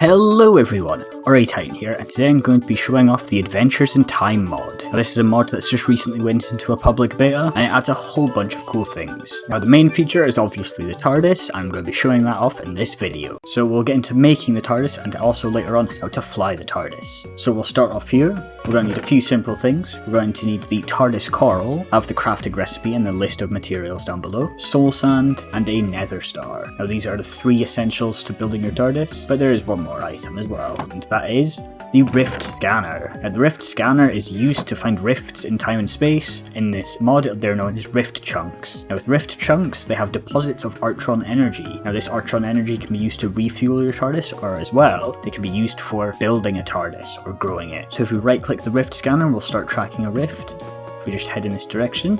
Hello everyone, A.I.T here, and today I'm going to be showing off the Adventures in Time mod. Now, this is a mod that's just recently went into a public beta, and it adds a whole bunch of cool things. Now the main feature is obviously the Tardis, I'm going to be showing that off in this video. So we'll get into making the Tardis, and also later on how to fly the Tardis. So we'll start off here. We're going to need a few simple things. We're going to need the Tardis coral, I have the crafting recipe and the list of materials down below, soul sand, and a nether star. Now these are the 3 essentials to building your Tardis, but there is one more item as well, and that is the rift scanner. Now the rift scanner is used to find rifts in time and space. In this mod they're known as rift chunks. Now with rift chunks they have deposits of Artron energy. Now this Artron energy can be used to refuel your Tardis, or as well they can be used for building a Tardis or growing it. So if we right click the rift scanner we'll start tracking a rift. If we just head in this direction,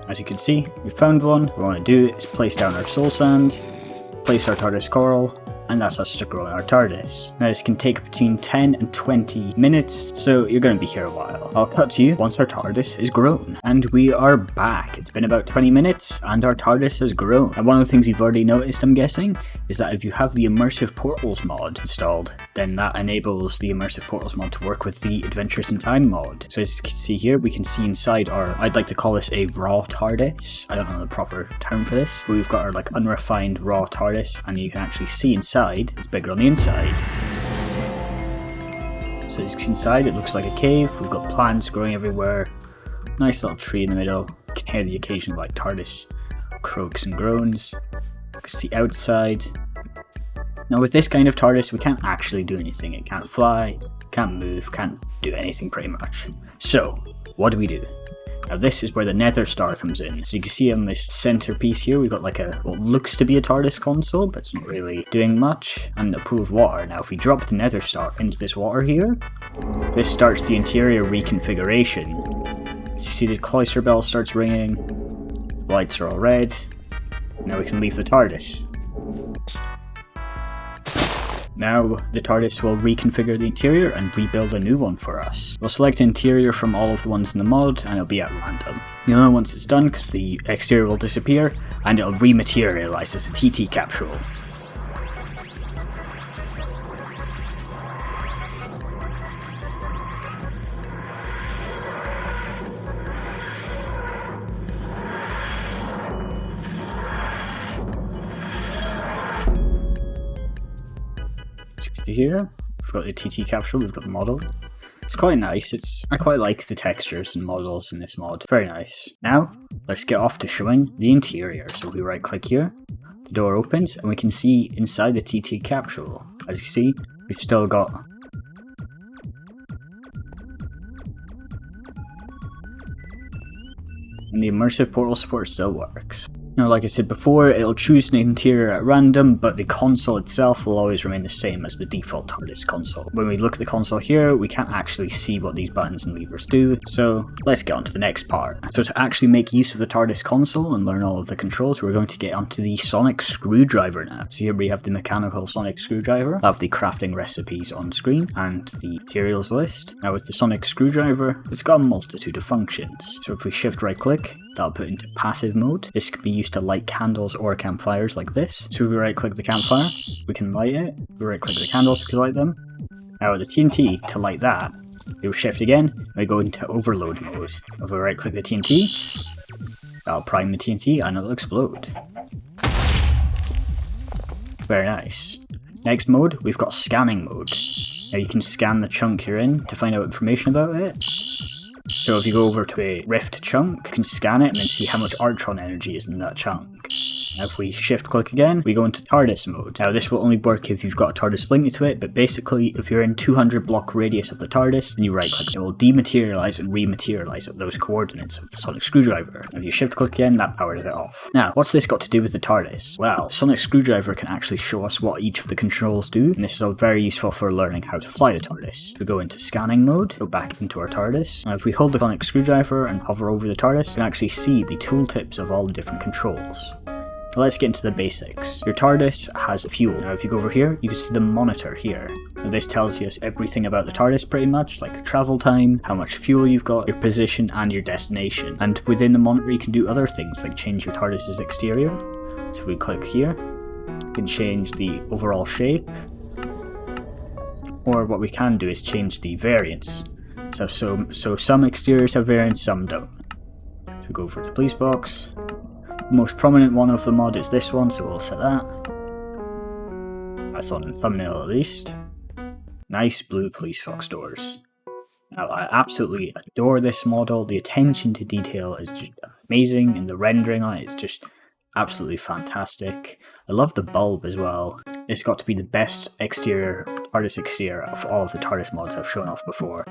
as you can see we found one. What we want to do is place down our soul sand, place our Tardis coral, and that's us to grow our Tardis. Now this can take between 10 and 20 minutes, so you're going to be here a while. I'll cut to you once our Tardis is grown. And we are back. It's been about 20 minutes and our Tardis has grown. And one of the things you've already noticed, I'm guessing, is that if you have the Immersive Portals mod installed, then that enables the Immersive Portals mod to work with the Adventures in Time mod. So as you can see here, we can see inside our, I'd like to call this a raw Tardis. I don't know the proper term for this, but we've got our like unrefined raw Tardis, and you can actually see inside. It's bigger on the inside. So as you can see inside, it looks like a cave. We've got plants growing everywhere. Nice little tree in the middle. You can hear the occasional like Tardis croaks and groans. You can see outside. Now with this kind of Tardis, we can't actually do anything. It can't fly, can't move, can't do anything pretty much. So what do we do? Now this is where the nether star comes in. So you can see on this centerpiece here, we've got like a, what looks to be a Tardis console, but it's not really doing much, and a pool of water. Now if we drop the nether star into this water here, this starts the interior reconfiguration. So you see the cloister bell starts ringing, the lights are all red. Now we can leave the Tardis. Now the Tardis will reconfigure the interior and rebuild a new one for us. We'll select interior from all of the ones in the mod and it'll be at random. You'll know once it's done because the exterior will disappear and it'll rematerialize as a TT capsule. Here we've got the TT capsule, we've got the model. It's quite nice. I quite like the textures and models in this mod. Very nice. Now let's get off to showing the interior. So we right click here, the door opens and we can see inside the TT capsule. As you see, we've still got and the immersive portal support still works. Now, like I said before, it'll choose the interior at random, but the console itself will always remain the same as the default Tardis console. When we look at the console here, we can't actually see what these buttons and levers do, so let's get on to the next part. So to actually make use of the Tardis console and learn all of the controls, we're going to get onto the sonic screwdriver now. So here we have the mechanical sonic screwdriver. I have the crafting recipes on screen and the materials list. Now with the sonic screwdriver, it's got a multitude of functions. So if we shift right click, that'll put it into passive mode. This can be used to light candles or campfires like this. So if we right click the campfire, we can light it. If we right click the candles, we can light them. Now with the TNT, to light that, we will shift again, and we go into overload mode. If we right click the TNT, that'll prime the TNT and it'll explode. Very nice. Next mode, we've got scanning mode. Now you can scan the chunk you're in to find out information about it. So if you go over to a rift chunk, you can scan it and then see how much Artron energy is in that chunk. Now if we shift click again, we go into Tardis mode. Now this will only work if you've got a Tardis linked to it, but basically if you're in 200 block radius of the Tardis and you right click, it will dematerialize and rematerialize at those coordinates of the sonic screwdriver. Now if you shift click again, that powers it off. Now what's this got to do with the Tardis? Well, sonic screwdriver can actually show us what each of the controls do, and this is all very useful for learning how to fly the Tardis. We go into scanning mode, go back into our Tardis. Now if we hold the sonic screwdriver and hover over the Tardis, you can actually see the tooltips of all the different controls. Now let's get into the basics. Your Tardis has fuel. Now if you go over here, you can see the monitor here. Now this tells you everything about the Tardis pretty much, like travel time, how much fuel you've got, your position and your destination. And within the monitor you can do other things like change your Tardis's exterior. So we click here, You can change the overall shape, or what we can do is change the variants. So some exteriors have variants, some don't. So we go over to the police box. The most prominent one of the mod is this one, so we'll set that. That's on the thumbnail at least. Nice blue police box doors. Now, I absolutely adore this model. The attention to detail is just amazing, and the rendering on it is just absolutely fantastic. I love the bulb as well. It's got to be the best exterior, TARDIS exterior of all of the TARDIS mods I've shown off before.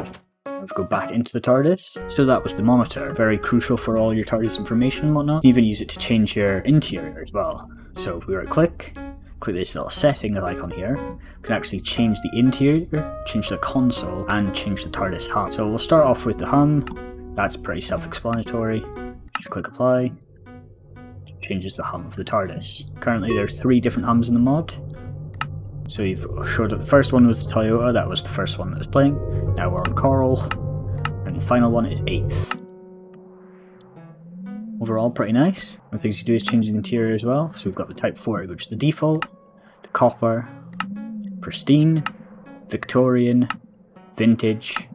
Let's go back into the TARDIS. So that was the monitor. Very crucial for all your TARDIS information and whatnot. You can even use it to change your interior as well. So if we right click this little setting icon here, we can actually change the interior, change the console, and change the TARDIS hum. So we'll start off with the hum. That's pretty self-explanatory. Just click apply. It changes the hum of the TARDIS. Currently there's 3 different hums in the mod. So you've showed up, the first one was Toyota, that was the first one that was playing. Now we're on Coral, and the final one is 8th. Overall, pretty nice. One of the things you do is change the interior as well. So we've got the Type 40, which is the default, the Copper, Pristine, Victorian, Vintage,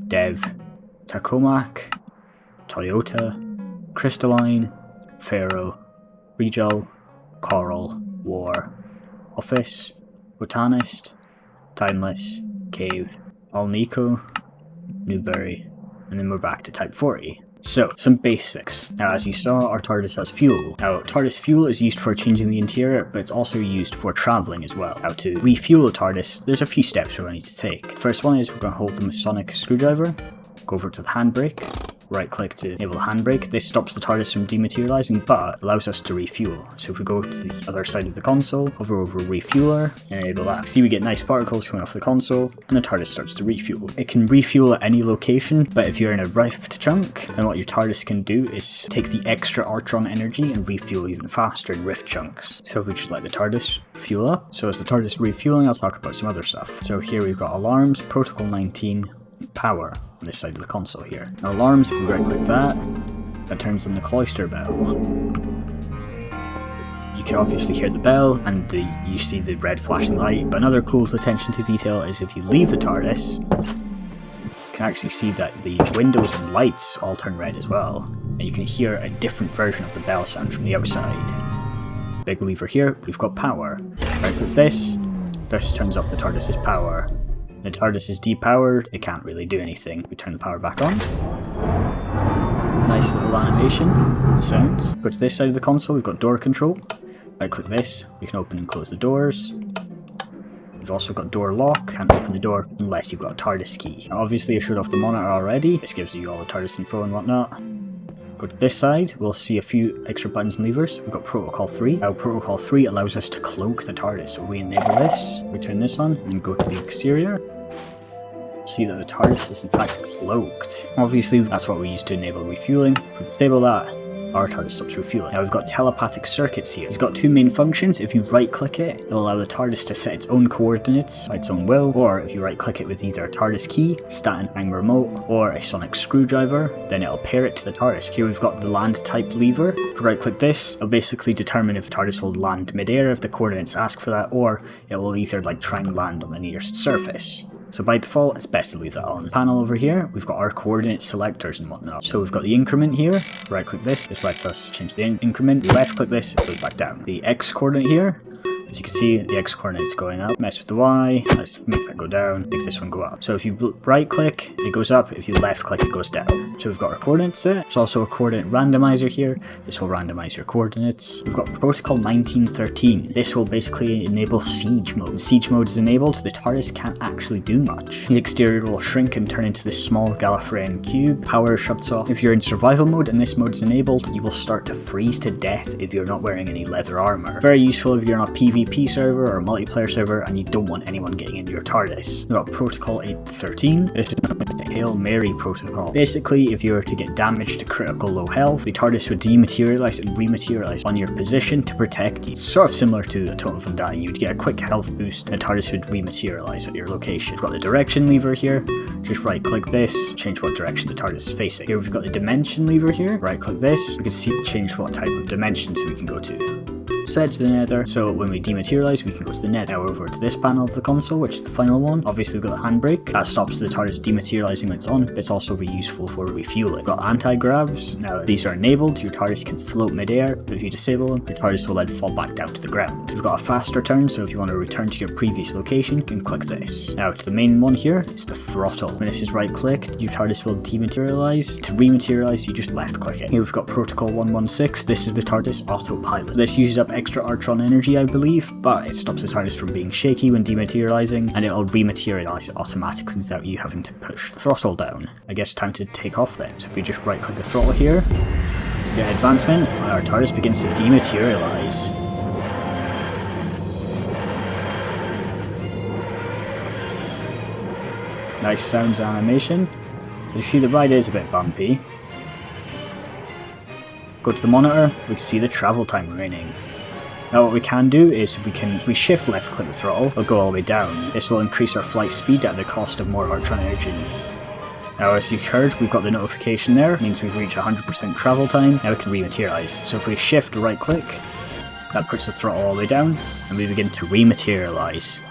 Dev, Tacomac, Toyota, Crystalline, Pharaoh, Regal, Coral, War, Office, Botanist, Timeless, Cave, Alnico, Newberry, and then we're back to Type 40. So, some basics. Now, as you saw, our TARDIS has fuel. Now, TARDIS fuel is used for changing the interior, but it's also used for travelling as well. Now, to refuel a TARDIS, there's a few steps we're going to need to take. The first one is we're going to hold the Masonic screwdriver, go over to the handbrake, right click to enable the handbrake. This stops the TARDIS from dematerializing, but allows us to refuel. So if we go to the other side of the console, hover over refueler, and enable that. See, we get nice particles coming off the console, and the TARDIS starts to refuel. It can refuel at any location, but if you're in a rift chunk, then what your TARDIS can do is take the extra Artron energy and refuel even faster in rift chunks. So if we just let the TARDIS fuel up. So as the TARDIS refueling, I'll talk about some other stuff. So here we've got alarms, protocol 19, power on this side of the console here. Now alarms, if we right click that turns on the cloister bell. You can obviously hear the bell and you see the red flashing light, but another cool attention to detail is if you leave the TARDIS, you can actually see that the windows and lights all turn red as well, and you can hear a different version of the bell sound from the outside. Big lever here, we've got power. Right click this turns off the TARDIS's power. The TARDIS is depowered, it can't really do anything. We turn the power back on. Nice little animation and sounds. Go to this side of the console, we've got door control. Right click this, we can open and close the doors. We've also got door lock, can't open the door unless you've got a TARDIS key. Now, obviously I showed off the monitor already, this gives you all the TARDIS info and whatnot. Go to this side, we'll see a few extra buttons and levers. We've got Protocol 3. Now Protocol 3 allows us to cloak the TARDIS, so we enable this, we turn this on, and go to the exterior. See that the TARDIS is in fact cloaked. Obviously that's what we use to enable refueling. If we disable that, our TARDIS stops refueling. Now we've got telepathic circuits here. It's got 2 main functions. If you right click it, it'll allow the TARDIS to set its own coordinates by its own will, or if you right click it with either a TARDIS key, stat and hang remote, or a sonic screwdriver, then it'll pair it to the TARDIS. Here we've got the land type lever. If you right click this, it'll basically determine if TARDIS will land midair if the coordinates ask for that, or it will either try and land on the nearest surface. So by default, it's best to leave that on. Panel over here, we've got our coordinate selectors and whatnot. So we've got the increment here, right click this lets us change the increment, left click this, it goes back down. The X coordinate here, as you can see, the X coordinate is going up. Mess with the Y, let's make that go down, make this one go up. So if you right click, it goes up, if you left click, it goes down. So we've got our coordinates set. There's also a coordinate randomizer here. This will randomize your coordinates. We've got Protocol 1913. This will basically enable siege mode. When siege mode is enabled, the TARDIS can't actually do much. The exterior will shrink and turn into this small Gallifreyan cube. Power shuts off. If you're in survival mode and this mode is enabled, you will start to freeze to death if you're not wearing any leather armor. Very useful if you're on a PvP server or a multiplayer server and you don't want anyone getting into your TARDIS. We've got Protocol 813. This is known as the Hail Mary protocol. Basically, if you were to get damaged to critical low health, the TARDIS would dematerialize and rematerialize on your position to protect you. Sort of similar to a totem from dying. You'd get a quick health boost and the TARDIS would rematerialize at your location. We've got the direction lever here. Just right click this, change what direction the TARDIS is facing. Here we've got the dimension lever here. Right click this. We can see change what type of dimensions we can go to. set to the nether, so when we dematerialize we can go to the nether. Now over to this panel of the console, which is the final one. Obviously we've got the handbrake, that stops the TARDIS dematerializing when it's on, but it's also really useful for refueling. We've got anti-gravs, now these are enabled, your TARDIS can float mid-air, but if you disable them, your TARDIS will then fall back down to the ground. We've got a fast return, so if you want to return to your previous location, you can click this. Now to the main one here, it's the throttle. When this is right clicked, your TARDIS will dematerialize. To rematerialize, you just left click it. Here we've got protocol 116, this is the TARDIS autopilot. This uses up extra Artron energy I believe, but it stops the TARDIS from being shaky when dematerializing, and it'll rematerialize automatically without you having to push the throttle down. I guess time to take off then. So if we just right click the throttle here, get advancement, and our TARDIS begins to dematerialize. Nice sounds and animation. As you see, the ride is a bit bumpy. Go to the monitor, we can see the travel time remaining. Now what we can do is if we shift left click the throttle, it'll go all the way down. This will increase our flight speed at the cost of more Artron energy. Now as you heard, we've got the notification there, it means we've reached 100% travel time. Now we can rematerialize. So if we shift right click, that puts the throttle all the way down, and we begin to rematerialize.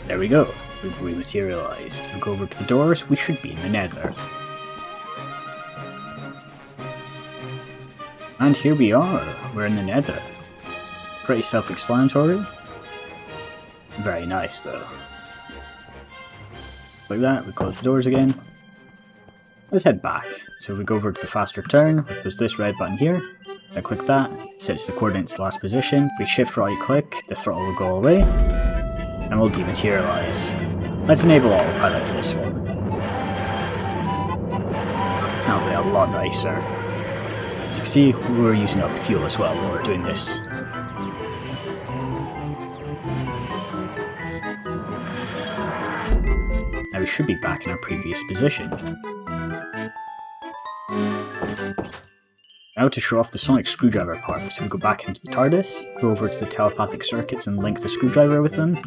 There we go, we've rematerialized. If we go over to the doors, we should be in the nether. And here we are, we're in the nether. Pretty self-explanatory. Very nice though. Like that, we close the doors again. Let's head back. So we go over to the fast return, which was this red button here. I click that, sets the coordinates to the last position. We shift right click, the throttle will go away, and we'll dematerialize. Let's enable autopilot for this one. That'll be a lot nicer. As you can see, we're using up fuel as well while we're doing this. Now we should be back in our previous position. Now to show off the sonic screwdriver part, so we go back into the TARDIS, go over to the telepathic circuits and link the screwdriver with them.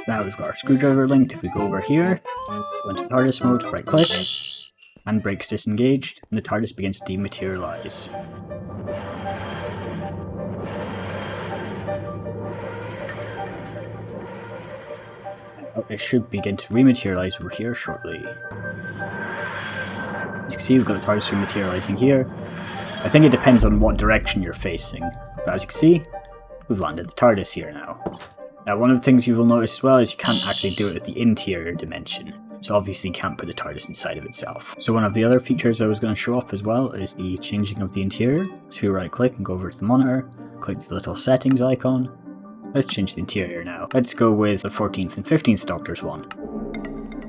Now we've got our screwdriver linked. If we go over here, go into TARDIS mode, right click, handbrake's disengaged, and the TARDIS begins to dematerialize. It should begin to rematerialize over here shortly. As you can see, we've got the TARDIS rematerializing here. I think it depends on what direction you're facing, but as you can see, we've landed the TARDIS here now. Now one of the things you will notice as well is you can't actually do it with the interior dimension, so obviously you can't put the TARDIS inside of itself. So one of the other features I was going to show off as well is the changing of the interior. So you right click and go over to the monitor, click the little settings icon. Let's change the interior now. Let's go with the 14th and 15th Doctor's one.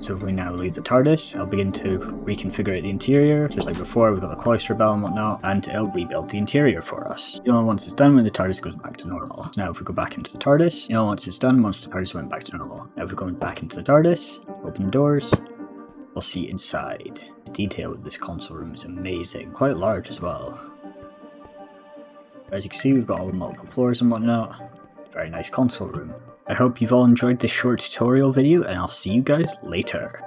So if we now leave the TARDIS, I'll begin to reconfigure the interior. Just like before, we've got the cloister bell and whatnot, and it'll rebuild the interior for us. You'll know once it's done when the TARDIS goes back to normal. Now if we go back into the TARDIS, you'll know once it's done once the TARDIS went back to normal. Now if we go back into the TARDIS, open the doors, we'll see inside. The detail of this console room is amazing, quite large as well. As you can see, we've got all the multiple floors and whatnot. Very nice console room. I hope you've all enjoyed this short tutorial video, and I'll see you guys later.